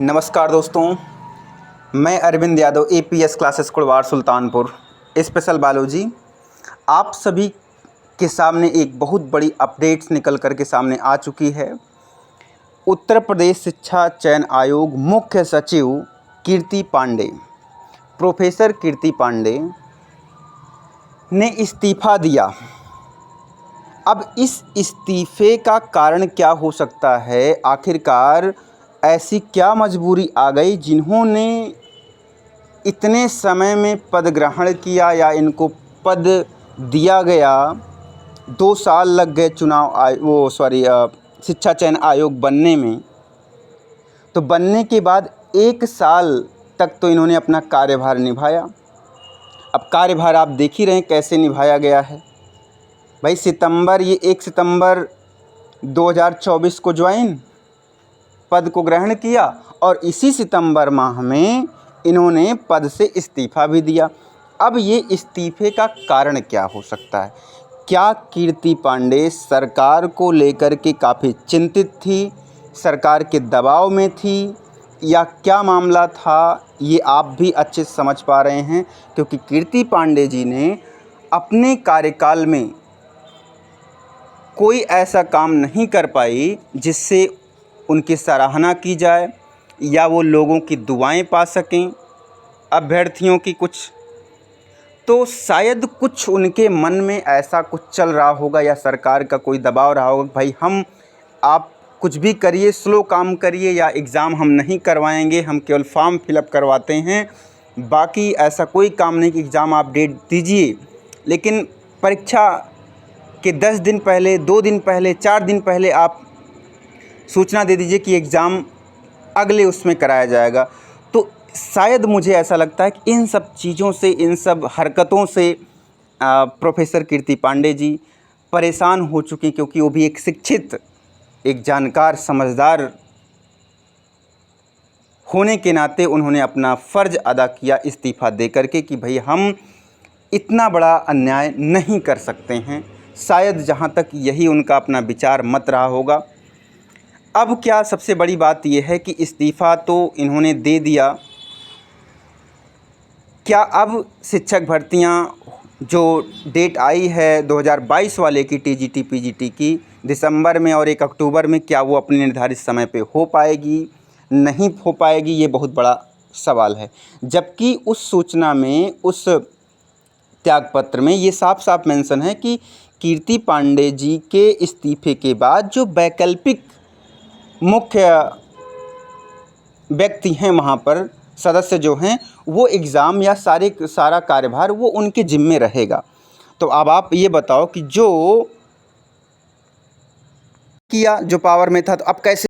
नमस्कार दोस्तों, मैं Arvind Yadav APS classes Kudwar Sultanpur special biology आप सभी के सामने एक बहुत बड़ी अपडेट्स निकल कर के सामने आ चुकी है। उत्तर प्रदेश शिक्षा चयन आयोग मुख्य सचिव कीर्ति पांडे, प्रोफेसर कीर्ति पांडे ने इस्तीफ़ा दिया। अब इस इस्तीफ़े का कारण क्या हो सकता है? आखिरकार ऐसी क्या मजबूरी आ गई जिन्होंने इतने समय में पद ग्रहण किया या इनको पद दिया गया? 2 साल लग गए शिक्षा चयन आयोग बनने में। तो बनने के बाद 1 साल तक तो इन्होंने अपना कार्यभार निभाया। अब कार्यभार आप देख ही रहे हैं कैसे निभाया गया है। भाई 1 सितंबर 2024 को पद को ग्रहण किया और इसी सितंबर माह में इन्होंने पद से इस्तीफ़ा भी दिया। अब ये इस्तीफ़े का कारण क्या हो सकता है? क्या कीर्ति पांडे सरकार को लेकर के काफ़ी चिंतित थी, सरकार के दबाव में थी, या क्या मामला था? ये आप भी अच्छे से समझ पा रहे हैं, क्योंकि कीर्ति पांडे जी ने अपने कार्यकाल में कोई ऐसा काम नहीं कर पाई जिससे उनकी सराहना की जाए या वो लोगों की दुआएं पा सकें, अभ्यर्थियों की कुछ। तो शायद कुछ उनके मन में ऐसा कुछ चल रहा होगा या सरकार का कोई दबाव रहा होगा, भाई आप कुछ भी करिए, स्लो काम करिए, या एग्ज़ाम हम नहीं करवाएंगे, हम केवल फॉर्म फिलअप करवाते हैं, बाकी ऐसा कोई काम नहीं कि एग्ज़ाम आप डेट दीजिए। लेकिन परीक्षा के 10 दिन पहले, 2 दिन पहले, 4 दिन पहले आप सूचना दे दीजिए कि एग्ज़ाम अगले उसमें कराया जाएगा। तो शायद मुझे ऐसा लगता है कि इन सब चीज़ों से, इन सब हरकतों से प्रोफेसर कीर्ति पांडे जी परेशान हो चुके हैं, क्योंकि वो भी एक शिक्षित, एक जानकार, समझदार होने के नाते उन्होंने अपना फ़र्ज़ अदा किया इस्तीफ़ा दे करके कि भाई हम इतना बड़ा अन्याय नहीं कर सकते हैं। शायद जहाँ तक यही उनका अपना विचार मत रहा होगा। अब क्या सबसे बड़ी बात यह है कि इस्तीफ़ा तो इन्होंने दे दिया, क्या अब शिक्षक भर्तियां जो डेट आई है 2022 वाले की टीजीटी पीजीटी की दिसंबर में और 1 अक्टूबर में, क्या वो अपने निर्धारित समय पे हो पाएगी, नहीं हो पाएगी? ये बहुत बड़ा सवाल है। जबकि उस सूचना में, उस त्यागपत्र में ये साफ साफ मेंशन है कि कीर्ति पांडे जी के इस्तीफ़े के बाद जो वैकल्पिक मुख्य व्यक्ति हैं, वहाँ पर सदस्य जो हैं, वो एग्ज़ाम या सारा कार्यभार वो उनके ज़िम्मे रहेगा। तो अब आप ये बताओ कि जो किया, जो पावर में था, तो अब कैसे